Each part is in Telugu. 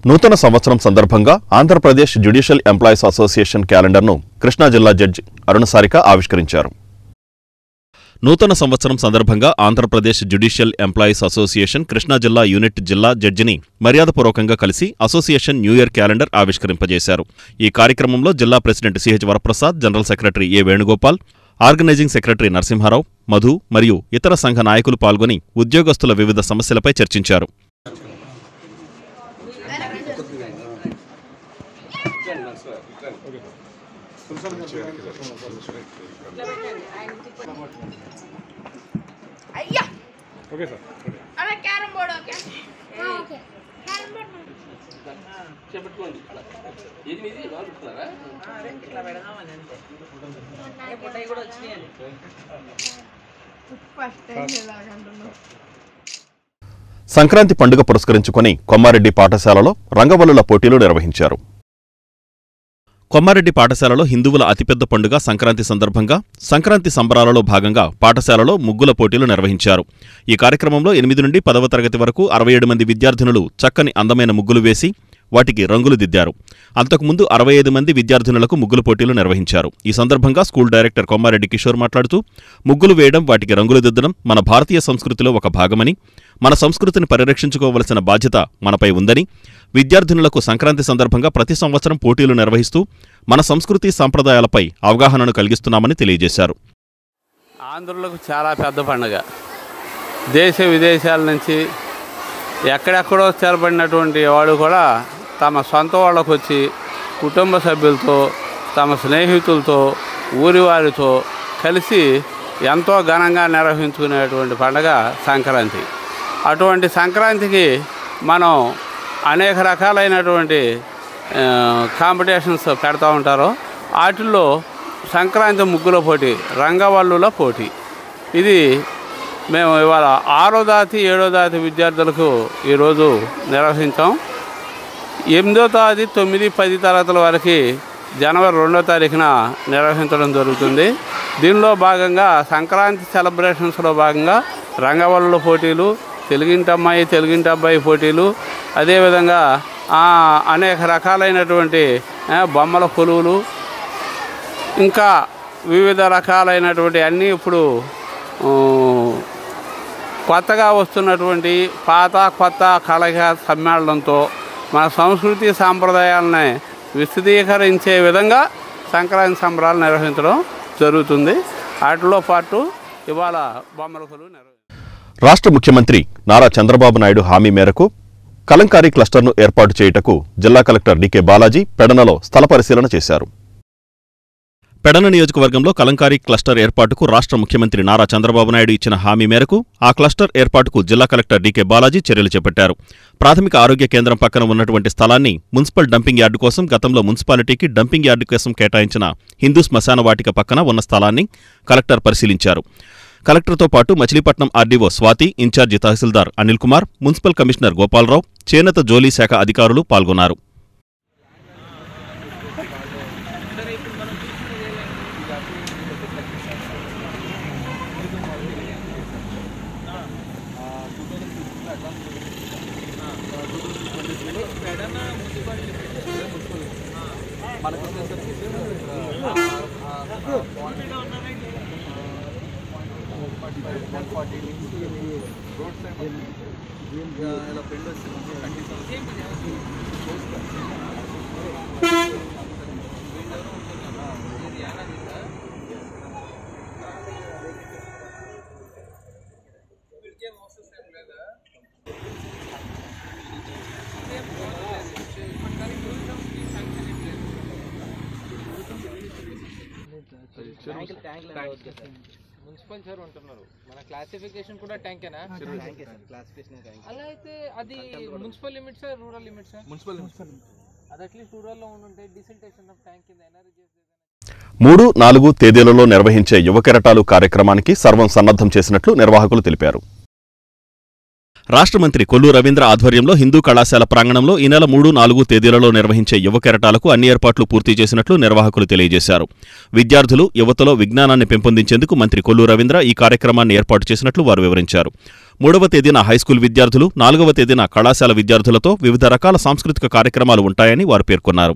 నూతన సంవత్సరం సందర్భంగా ఆంధ్రప్రదేశ్ జ్యుడిషియల్ ఎంప్లాయీస్ అసోసియేషన్ క్యాలెండర్ను కృష్ణా జిల్లా జడ్జి అరుణసారిక ఆవిష్కరించారు. నూతన సంవత్సరం సందర్భంగా Andhra Pradesh judicial employees association Krishna జిల్లా యూనిట్ జిల్లా జడ్జిని మర్యాదపూర్వకంగా కలిసి అసోసియేషన్ న్యూ ఇయర్ క్యాలెండర్ ఆవిష్కరింపజేశారు. ఈ కార్యక్రమంలో జిల్లా president CH Varaprasad, general secretary A Venugopal, organising secretary Narasimha Rao, Madhu మరియు ఇతర సంఘ నాయకులు పాల్గొని ఉద్యోగస్తుల వివిధ సమస్యలపై చర్చించారు. సంక్రాంతి పండుగ పురస్కరించుకుని కొమ్మారెడ్డి పాఠశాలలో రంగవల్లుల పోటీలు నిర్వహించారు. కొమ్మారెడ్డి పాఠశాలలో హిందువుల అతిపెద్ద పండుగ సంక్రాంతి సందర్భంగా సంక్రాంతి సంబరాలలో భాగంగా పాఠశాలలో ముగ్గుల పోటీలు నిర్వహించారు. ఈ కార్యక్రమంలో 8 నుండి 10వ తరగతి వరకు 67 మంది విద్యార్థినులు చక్కని అందమైన ముగ్గులు వేసి వాటికి రంగులు దిద్దారు. అంతకుముందు 65 మంది విద్యార్థినులకు ముగ్గుల పోటీలు నిర్వహించారు. ఈ సందర్భంగా స్కూల్ డైరెక్టర్ కొమ్మారెడ్డి కిషోర్ మాట్లాడుతూ, ముగ్గులు వేయడం, వాటికి రంగులు దిద్దడం మన భారతీయ సంస్కృతిలో ఒక భాగమని, మన సంస్కృతిని పరిరక్షించుకోవలసిన బాధ్యత మనపై ఉందని, విద్యార్థినులకు సంక్రాంతి సందర్భంగా ప్రతి సంవత్సరం పోటీలు నిర్వహిస్తూ మన సంస్కృతి సంప్రదాయాలపై అవగాహనను కలిగిస్తున్నామని తెలియజేశారు. ఆంధ్రులకు చాలా పెద్ద పండుగ. దేశ విదేశాల నుంచి ఎక్కడెక్కడో స్థిరపడినటువంటి వాళ్ళు కూడా తమ సొంత వాళ్ళకు వచ్చి కుటుంబ సభ్యులతో, తమ స్నేహితులతో, ఊరి వారితో కలిసి ఎంతో ఘనంగా నిర్వహించుకునేటువంటి పండుగ సంక్రాంతి. అటువంటి సంక్రాంతికి మనం అనేక రకాలైనటువంటి కాంపిటీషన్స్ పెడతా ఉంటారు. వాటిల్లో సంక్రాంతి ముగ్గుల పోటీ, రంగవల్లుల పోటీ, ఇది మేము ఇవాళ 6వ తరగతి 7వ తరగతి విద్యార్థులకు ఈరోజు నిర్వహించాం. 8వ తరగతి 9, 10 తరగతుల వరకు జనవరి 2వ తారీఖున నిర్వహించడం జరుగుతుంది. దీనిలో భాగంగా సంక్రాంతి సెలబ్రేషన్స్లో భాగంగా రంగవల్లుల పోటీలు, తెలుగింటి అమ్మాయి తెలుగింటి అబ్బాయి పోటీలు, అదేవిధంగా అనేక రకాలైనటువంటి బొమ్మల కొలువులు, ఇంకా వివిధ రకాలైనటువంటి అన్నీ ఇప్పుడు కొత్తగా వస్తున్నటువంటి పాత కొత్త కళాక సమ్మేళనంతో మన సంస్కృతి సాంప్రదాయాలని విశదీకరించే విధంగా సంక్రాంతి సంబరాలు నిర్వహించడం జరుగుతుంది. వాటిలో పాటు ఇవాళ బొమ్మల కొలువు నిర్వహించారు. రాష్ట్ర ముఖ్యమంత్రి నారా చంద్రబాబు నాయుడు హామీ మేరకు కలంకారీ క్లస్టర్ను ఏర్పాటు చేయుటకు జిల్లా కలెక్టర్ డికే బాలాజీ పెడనలో స్థల పరిశీలన చేశారు. పెడన నియోజకవర్గంలో కలంకారీ క్లస్టర్ ఏర్పాటుకు రాష్ట్ర ముఖ్యమంత్రి నారా చంద్రబాబు నాయుడు ఇచ్చిన హామీ మేరకు ఆ క్లస్టర్ ఏర్పాటుకు జిల్లా కలెక్టర్ డికే బాలాజీ చర్యలు చేపట్టారు. ప్రాథమిక ఆరోగ్య కేంద్రం పక్కన ఉన్నటువంటి స్థలాన్ని మున్సిపల్ డంపింగ్ యార్డు కోసం గతంలో మున్సిపాలిటీకి డంపింగ్ యార్డు కోసం కేటాయించిన హిందూ శ్మశాన వాటిక పక్కన ఉన్న స్థలాన్ని కలెక్టర్ పరిశీలించారు. కలెక్టర్తో పాటు మచిలీపట్నం ఆర్డీఓ స్వాతి, ఇన్ఛార్జి తహసీల్దార్ అనిల్ కుమార్, మున్సిపల్ కమిషనర్ గోపాలరావు, చేనేత జోలీ శాఖ అధికారులు పాల్గొన్నారు. మున్సిపల్ చెరువు అంటున్నారు, మన క్లాసిఫికేషన్ కూడా ట్యాంకేనా? అలా అయితే అది municipal limits, rural limits? Municipal. అది అట్లీస్ట్ రూరల్లో ఉంటే డిసిల్టేషన్ ఆఫ్ ట్యాంక్ కింద ఎన్ఆర్జీ 3, 4 తేదీలలో నిర్వహించే యువ కెరటాలు కార్యక్రమానికి సర్వం సన్నద్ధం చేసినట్లు నిర్వాహకులు తెలిపారు. రాష్ట్ర మంత్రి కొల్లు రవీంద్ర ఆధ్వర్యంలో హిందూ కళాశాల ప్రాంగణంలో ఈ నెల 3, 4 తేదీలలో నిర్వహించే యువ కెరటాలకు అన్ని ఏర్పాట్లు పూర్తి చేసినట్లు నిర్వాహకులు తెలియజేశారు. విద్యార్థులు, యువతలో విజ్ఞానాన్ని పెంపొందించేందుకు మంత్రి కొల్లు రవీంద్ర ఈ కార్యక్రమాన్ని ఏర్పాటు చేసినట్లు వారు వివరించారు. 3వ తేదీన హైస్కూల్ విద్యార్థులు, 4వ తేదీన కళాశాల విద్యార్థులతో వివిధ రకాల సాంస్కృతిక కార్యక్రమాలు ఉంటాయని వారు పేర్కొన్నారు.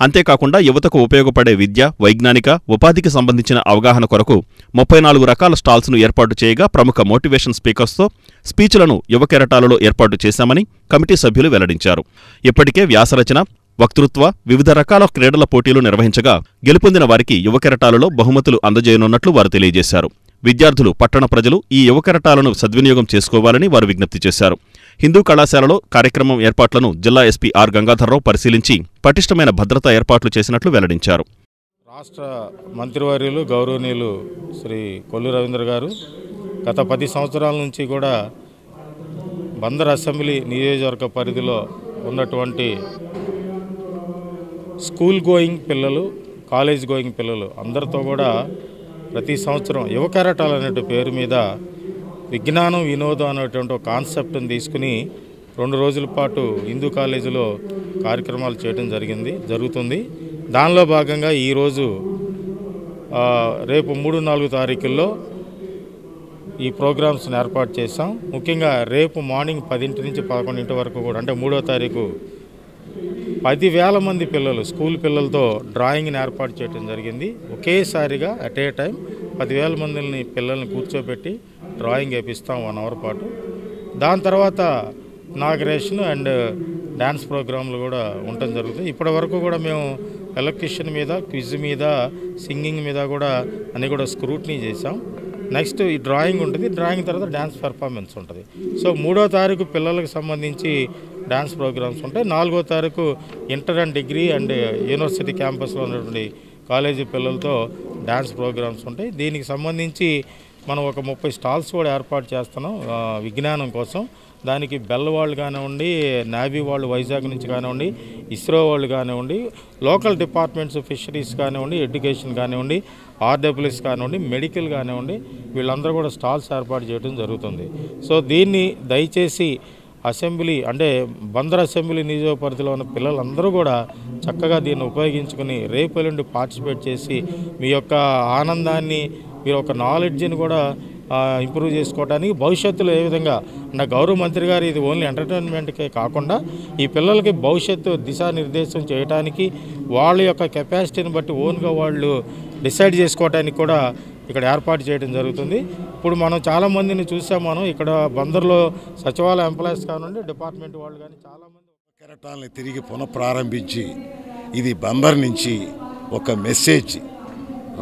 అంతేకాకుండా యువతకు ఉపయోగపడే విద్య, వైజ్ఞానిక, ఉపాధికి సంబంధించిన అవగాహన కొరకు 34 రకాల స్టాల్స్ను ఏర్పాటు చేయగా ప్రముఖ మోటివేషన్ స్పీకర్స్తో స్పీచ్లను యువ కెరటాలలో ఏర్పాటు చేశామని కమిటీ సభ్యులు వెల్లడించారు. ఇప్పటికే వ్యాసరచన, వక్తృత్వ, వివిధ రకాల క్రీడల పోటీలు నిర్వహించగా గెలుపొందిన వారికి యువ కెరటాలలో బహుమతులు అందజేయనున్నట్లు వారు తెలియజేశారు. విద్యార్థులు, పట్టణ ప్రజలు ఈ యువ కెరటాలను సద్వినియోగం చేసుకోవాలని వారు విజ్ఞప్తి చేశారు. హిందూ కళాశాలలో కార్యక్రమం ఏర్పాట్లను జిల్లా ఎస్పీ ఆర్ గంగాధర్రావు పరిశీలించి పటిష్టమైన భద్రతా ఏర్పాట్లు చేసినట్లు వెల్లడించారు. రాష్ట్ర మంత్రివర్యులు గౌరవనీయులు శ్రీ కొల్లు రవీంద్ర గారు గత 10 సంవత్సరాల నుంచి కూడా బందర్ అసెంబ్లీ నియోజకవర్గ పరిధిలో ఉన్నటువంటి స్కూల్ గోయింగ్ పిల్లలు, కాలేజ్ గోయింగ్ పిల్లలు అందరితో కూడా ప్రతి సంవత్సరం యువ కెరటాలు అనే పేరు మీద విజ్ఞానం, వినోదం అనేటువంటి ఒక కాన్సెప్ట్ని తీసుకుని 2 రోజుల పాటు హిందూ కాలేజీలో కార్యక్రమాలు చేయడం జరుగుతుంది. దానిలో భాగంగా ఈరోజు రేపు 3, 4 తారీఖుల్లో ఈ ప్రోగ్రామ్స్ని ఏర్పాటు చేశాం. ముఖ్యంగా రేపు మార్నింగ్ 10 నుంచి 11 వరకు కూడా, అంటే 3వ తారీఖు 10,000 మంది పిల్లలు, స్కూల్ పిల్లలతో డ్రాయింగ్ని ఏర్పాటు చేయడం జరిగింది. ఒకేసారిగా అట్ ఏ టైం 10,000 మందిని పిల్లల్ని కూర్చోబెట్టి డ్రాయింగ్ వేపిస్తాం 1 అవర్ పాటు. దాని తర్వాత ఇనాగరేషన్ అండ్ డ్యాన్స్ ప్రోగ్రాంలు కూడా ఉండటం జరుగుతుంది. ఇప్పటి వరకు కూడా మేము ఎలక్ట్రిషియన్ మీద, క్విజ్ మీద, సింగింగ్ మీద కూడా అన్నీ కూడా స్క్రూటినీ చేసాం. నెక్స్ట్ ఈ డ్రాయింగ్ ఉంటుంది. డ్రాయింగ్ తర్వాత డ్యాన్స్ పెర్ఫార్మెన్స్ ఉంటుంది. సో 3వ తారీఖు పిల్లలకు సంబంధించి డ్యాన్స్ ప్రోగ్రామ్స్ ఉంటాయి. 4వ తారీఖు inter and degree and university క్యాంపస్లో ఉన్నటువంటి కాలేజీ పిల్లలతో డ్యాన్స్ ప్రోగ్రామ్స్ ఉంటాయి. దీనికి సంబంధించి మనం ఒక 30 స్టాల్స్ కూడా ఏర్పాటు చేస్తున్నాం విజ్ఞానం కోసం. దానికి బెల్ వాళ్ళు కానివ్వండి, నేవీ వాళ్ళు వైజాగ్ నుంచి కానివ్వండి, ఇస్రో వాళ్ళు కానివ్వండి, లోకల్ డిపార్ట్మెంట్స్, ఫిషరీస్ కానివ్వండి, ఎడ్యుకేషన్ కానివ్వండి, ఆర్డబ్ల్యూఎస్ కానివ్వండి, మెడికల్ కానివ్వండి, వీళ్ళందరూ కూడా స్టాల్స్ ఏర్పాటు చేయడం జరుగుతుంది. సో దీన్ని దయచేసి అసెంబ్లీ, అంటే బందర్ అసెంబ్లీ నియోజక పరిధిలో ఉన్న పిల్లలందరూ కూడా చక్కగా దీన్ని ఉపయోగించుకుని రేపు ఎల్లుండి పార్టిసిపేట్ చేసి మీ యొక్క ఆనందాన్ని, మీరు ఒక నాలెడ్జ్ని కూడా ఇంప్రూవ్ చేసుకోవడానికి భవిష్యత్తులో ఏ విధంగా, నా గౌరవ మంత్రి గారు ఇది ఓన్లీ ఎంటర్టైన్మెంట్కే కాకుండా ఈ పిల్లలకి భవిష్యత్తు దిశానిర్దేశం చేయడానికి, వాళ్ళ యొక్క కెపాసిటీని బట్టి ఓన్గా వాళ్ళు డిసైడ్ చేసుకోవడానికి కూడా ఇక్కడ ఏర్పాటు చేయడం జరుగుతుంది. ఇప్పుడు మనం చాలామందిని చూసాం. మనం ఇక్కడ బందర్లో సచివాలయ ఎంప్లాయీస్ కానివ్వండి, డిపార్ట్మెంట్ వాళ్ళు కానీ చాలామంది కెరటాలని తిరిగి పునఃప్రారంభించి ఇది బందర్ నుంచి ఒక మెసేజ్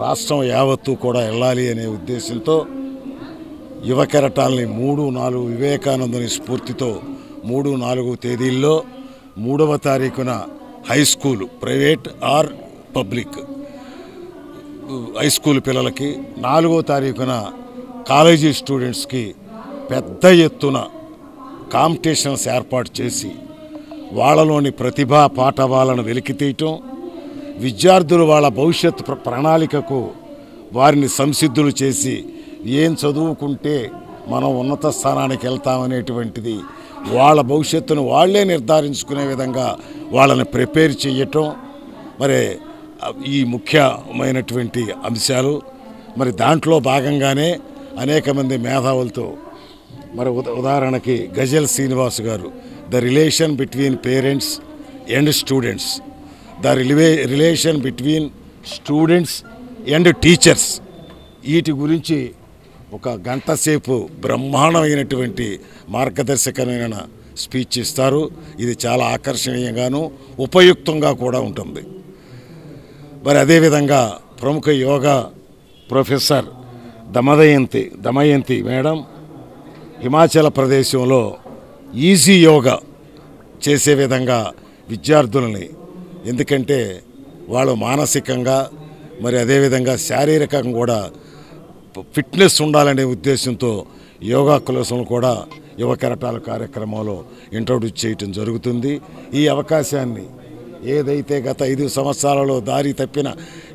రాష్ట్రం యావత్తు కూడా వెళ్ళాలి అనే ఉద్దేశంతో యువ కెరటాలని 3, 4 వివేకానందుని స్ఫూర్తితో 3, 4 తేదీల్లో 3వ తారీఖున high school, private or public high school పిల్లలకి, 4వ తారీఖున కాలేజీ స్టూడెంట్స్కి పెద్ద ఎత్తున కాంపిటీషన్స్ ఏర్పాటు చేసి వాళ్ళలోని ప్రతిభా పాఠవాలను వెలికితీయటం, విద్యార్థులు వాళ్ళ భవిష్యత్తు ప్రణాళికకు వారిని సంసిద్ధులు చేసి ఏం చదువుకుంటే మనం ఉన్నత స్థానానికి వెళ్తామనేటువంటిది వాళ్ళ భవిష్యత్తును వాళ్లే నిర్ధారించుకునే విధంగా వాళ్ళని ప్రిపేర్ చేయటం మరి ఈ ముఖ్యమైనటువంటి అంశాలు. మరి దాంట్లో భాగంగానే అనేక మంది మేధావులతో, మరి ఉదాహరణకి గజల్ శ్రీనివాస్ గారు the relation between parents and students, the relation between students and teachers, వీటి గురించి ఒక గంట సేపు బ్రహ్మాండమైనటువంటి మార్గదర్శకమైన స్పీచ్ ఇస్తారు. ఇది చాలా ఆకర్షణీయంగాను ఉపయుక్తంగా కూడా ఉంటుంది. మరి అదేవిధంగా ప్రముఖ యోగా ప్రొఫెసర్ దమయంతి మేడం హిమాచల్ ప్రదేశంలో ఈజీ యోగా చేసే విధంగా విద్యార్థులని, ఎందుకంటే వాళ్ళు మానసికంగా మరి అదేవిధంగా శారీరకంగా కూడా ఫిట్నెస్ ఉండాలనే ఉద్దేశంతో యోగా క్లాసులు కూడా యువ కెరటాల కార్యక్రమంలో ఇంట్రొడ్యూస్ చేయటం జరుగుతుంది. ఈ అవకాశాన్ని ఏదైతే గత 5 సంవత్సరాలలో దారి తప్పిన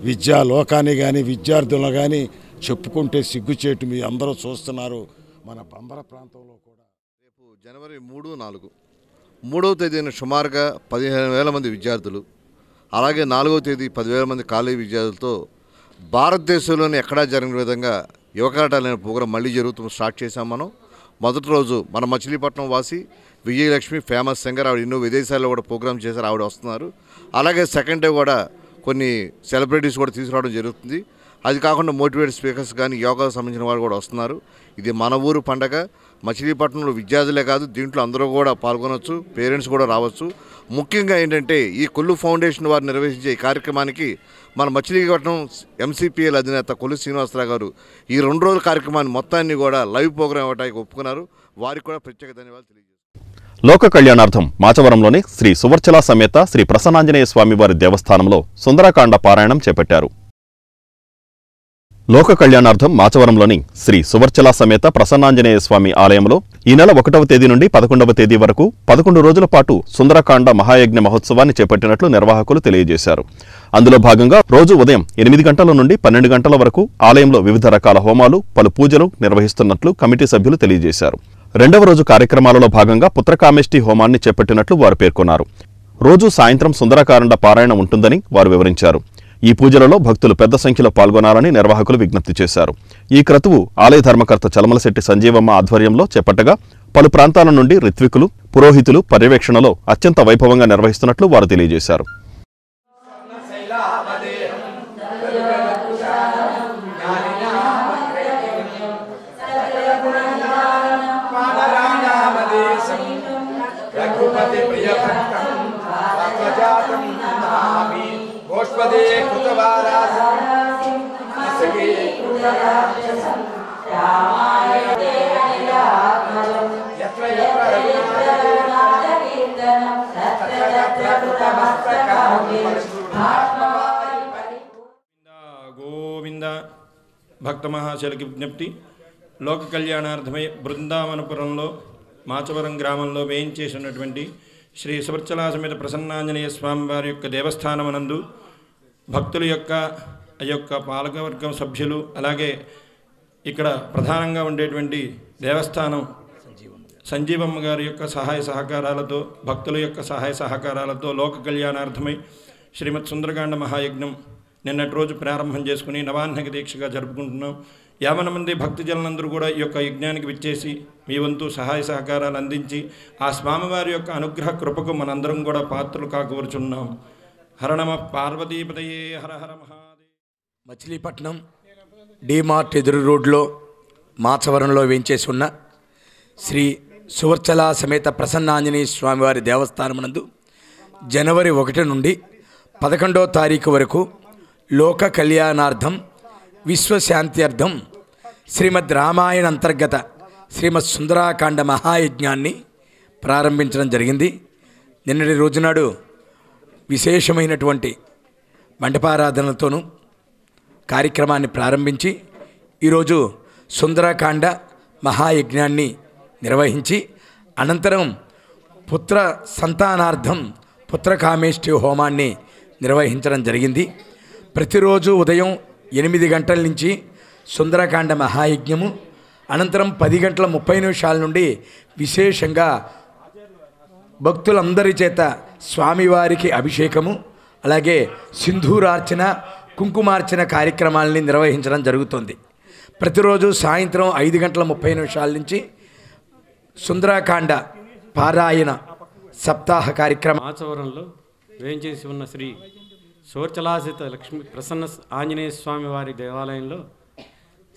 విద్యా లోకాన్ని కానీ విద్యార్థులను కానీ చెప్పుకుంటే సిగ్గుచేటు మీ అందరూ చూస్తున్నారు. మన బందర ప్రాంతంలో కూడా రేపు జనవరి 3, 4 3వ తేదీన సుమారుగా 15,000 మంది విద్యార్థులు, అలాగే 4వ తేదీ 10,000 మంది కాలేజీ విద్యార్థులతో భారతదేశంలోని ఎక్కడా జరిగిన విధంగా యువ కెరటాలు అనే ప్రోగ్రాం మళ్ళీ స్టార్ట్ చేశాం. మనం మొదటి రోజు మన మచిలీపట్నం వాసి విజయలక్ష్మి ఫేమస్ సింగర్, ఆవిడ ఎన్నో విదేశాల్లో కూడా ప్రోగ్రామ్ చేశారు, ఆవిడ వస్తున్నారు. అలాగే సెకండ్ డే కూడా కొన్ని సెలబ్రిటీస్ కూడా తీసుకురావడం జరుగుతుంది. అది కాకుండా మోటివేట్ స్పీకర్స్ కానీ యోగాకు సంబంధించిన వాళ్ళు కూడా వస్తున్నారు. ఇది మన ఊరు పండగ. మచిలీపట్నంలో విద్యార్థులే కాదు, దీంట్లో అందరూ కూడా పాల్గొనవచ్చు, పేరెంట్స్ కూడా రావచ్చు. ముఖ్యంగా ఏంటంటే ఈ కొల్లు ఫౌండేషన్ వారు నిర్వహించే ఈ కార్యక్రమానికి మన మచిలీపట్నం ఎంసీపీఎల్ అధినేత కొల్లు శ్రీనివాసరావు గారు ఈ 2 రోజుల కార్యక్రమాన్ని మొత్తాన్ని కూడా లైవ్ ప్రోగ్రాం ఇవ్వడానికి ఒప్పుకున్నారు. వారికి కూడా ప్రత్యేక ధన్యవాదాలు తెలియజేస్తారు. లోక కళ్యాణార్థం మాచవరంలోని శ్రీ సువర్చల సమేత శ్రీ ప్రసన్నాంజనేయ స్వామివారి దేవస్థానంలో సుందరకాండ పారాయణం చేపట్టారు. లోక కళ్యాణార్థం మాచవరంలోని శ్రీ సువర్చల సమేత ప్రసన్నాంజనేయ స్వామి ఆలయంలో ఈ నెల 1వ తేదీ నుండి 11వ తేదీ వరకు 11 రోజుల పాటు సుందరకాండ మహాయజ్ఞ మహోత్సవాన్ని చేపట్టినట్లు నిర్వాహకులు తెలియజేశారు. అందులో భాగంగా రోజు ఉదయం 8 గంటల నుండి 12 గంటల వరకు ఆలయంలో వివిధ రకాల హోమాలు, పలు పూజలు నిర్వహిస్తున్నట్లు కమిటీ సభ్యులు తెలియజేశారు. 2వ రోజు కార్యక్రమాలలో భాగంగా పుత్రకామేష్టి హోమాన్ని చేపట్టినట్లు వారు పేర్కొన్నారు. రోజు సాయంత్రం సుందరకాండ పారాయణ ఉంటుందని వారు వివరించారు. ఈ పూజలలో భక్తులు పెద్ద సంఖ్యలో పాల్గొనాలని నిర్వాహకులు విజ్ఞప్తి చేశారు. ఈ క్రతువు ఆలయ ధర్మకర్త చలమలశెట్టి సంజీవమ్మ ఆధ్వర్యంలో చేపట్టగా పలు ప్రాంతాల నుండి ఋత్వికులు, పురోహితులు పర్యవేక్షణలో అత్యంత వైభవంగా నిర్వహిస్తున్నట్లు వారు తెలియజేశారు. గోవింద భక్త మహాశయులకి విజ్ఞప్తి. లోక కళ్యాణార్థమై బృందావనపురంలో మాచవరం గ్రామంలో వేయించేసినటువంటి శ్రీ సువర్చల సమేత ప్రసన్నాంజనేయ స్వామి వారి యొక్క దేవస్థానమనందు భక్తుల యొక్క పాలకవర్గం సభ్యులు, అలాగే ఇక్కడ ప్రధానంగా ఉండేటువంటి దేవస్థానం సంజీవమ్మ గారి యొక్క సహాయ సహకారాలతో, భక్తుల యొక్క సహాయ సహకారాలతో లోక కళ్యాణార్థమై శ్రీమద్ సుందరకాండ మహాయజ్ఞం నిన్నటి రోజు ప్రారంభం చేసుకుని నవాహ్నిక దీక్షగా జరుపుకుంటున్నాం. 50 మంది భక్తజనులందరూ కూడా ఈ యొక్క యజ్ఞానికి విచ్చేసి మీ వంతు సహాయ సహకారాలు అందించి ఆ స్వామివారి యొక్క అనుగ్రహ కృపకు మనందరం కూడా పాత్రలు కాకూరుచున్నాం. హర నమ పార్వతీపతయే హర హర మహాదేవ. మచిలీపట్నం డిమార్ట్ ఎదురు రోడ్లో మాచవరంలో వేంచేసి ఉన్న శ్రీ సువర్చల సమేత ప్రసన్నాంజనేయ స్వామివారి దేవస్థానమునందు జనవరి 1 నుండి 11వ తారీఖు వరకు లోక కళ్యాణార్థం విశ్వశాంత్యర్థం శ్రీమద్ రామాయణ అంతర్గత శ్రీమద్ సుందరాకాండ మహాయజ్ఞాన్ని ప్రారంభించడం జరిగింది. నిన్నటి రోజునాడు విశేషమైనటువంటి మండపారాధనలతోనూ కార్యక్రమాన్ని ప్రారంభించి ఈరోజు సుందరకాండ మహాయజ్ఞాన్ని నిర్వహించి అనంతరం పుత్ర సంతానార్థం పుత్రకామేష్టి హోమాన్ని నిర్వహించడం జరిగింది. ప్రతిరోజు ఉదయం 8 గంటల నుంచి సుందరకాండ మహాయజ్ఞము, అనంతరం 10:30 నుండి విశేషంగా భక్తులందరి చేత స్వామివారికి అభిషేకము, అలాగే సింధూరార్చన, కుంకుమార్చన కార్యక్రమాలని నిర్వహించడం జరుగుతుంది. ప్రతిరోజు సాయంత్రం 5:30 నుంచి సుందరకాండ పారాయణ సప్తాహ కార్యక్రమం. మాచవరంలో వేంచేసి ఉన్న శ్రీ సువర్చలాసిత లక్ష్మీ ప్రసన్న ఆంజనేయ స్వామి వారి దేవాలయంలో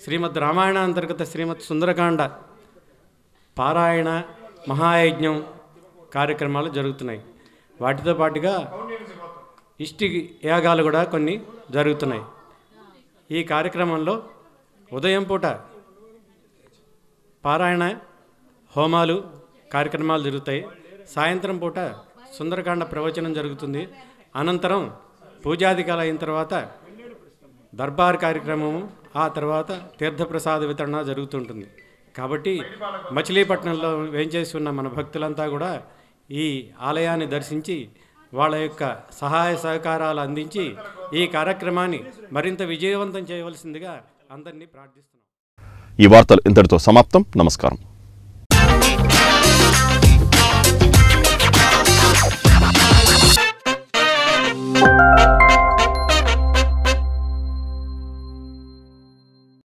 శ్రీమద్ రామాయణ అంతర్గత శ్రీమద్ సుందరకాండ పారాయణ మహాయజ్ఞం కార్యక్రమాలు జరుగుతున్నాయి. వాటితో పాటుగా ఇష్టి యాగాలు కూడా కొన్ని జరుగుతున్నాయి. ఈ కార్యక్రమంలో ఉదయం పూట పారాయణ హోమాలు కార్యక్రమాలు జరుగుతాయి. సాయంత్రం పూట సుందరకాండ ప్రవచనం జరుగుతుంది. అనంతరం పూజాధికాలు అయిన తర్వాత దర్బార్ కార్యక్రమము, ఆ తర్వాత తీర్థప్రసాద వితరణ జరుగుతుంటుంది. కాబట్టి మచిలీపట్నంలో వేంచేసి ఉన్న మన భక్తులంతా కూడా ఈ ఆలయాన్ని దర్శించి వాళ్ళ యొక్క సహాయ సహకారాలు అందించి ఈ కార్యక్రమాన్ని మరింత విజయవంతం చేయవలసిందిగా అందరినీ ప్రార్థిస్తున్నాం. ఈ వార్తలు ఇంతటితో సమాప్తం. నమస్కారం.